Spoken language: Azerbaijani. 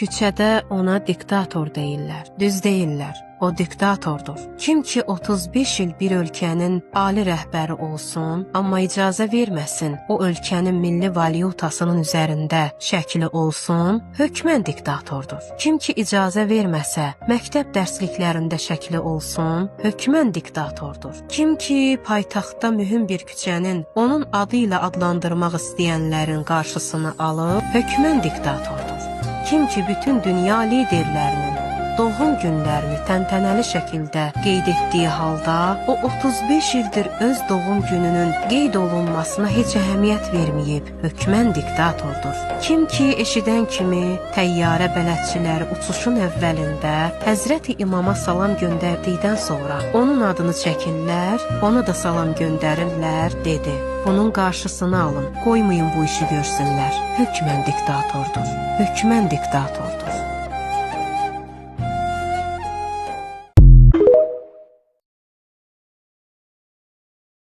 Küçədə ona diktator deyirlər. Düz deyirlər. O diktatordur. Kim ki 35 il bir ölkənin ali rəhbəri olsun, amma icazə verməsin o ölkənin milli valyutasının üzərində şəkli olsun, hökmən diktatordur. Kim ki icazə verməsə, məktəb dərsliklərində şəkli olsun, hökmən diktatordur. Kim ki paytaxtda mühüm bir küçənin onun adı ilə adlandırmaq istəyənlərin qarşısını alıb, hökmən diktatordur. Kim ki bütün dünya liderlərinin doğum günlərini təntənəli şəkildə qeyd etdiyi halda, o 35 ildir öz doğum gününün qeyd olunmasına heç əhəmiyyət verməyib, hökmən diktatordur. Kim ki eşidən kimi təyyarə bələdçiləri uçuşun əvvəlində Həzrəti İmama salam göndərdikdən sonra onun adını çəkirlər, ona da salam göndərirlər, dedi. Bunun qarşısını alın, qoymayın bu işi görsünlər. Hökmən diktatordur, hökmən diktator.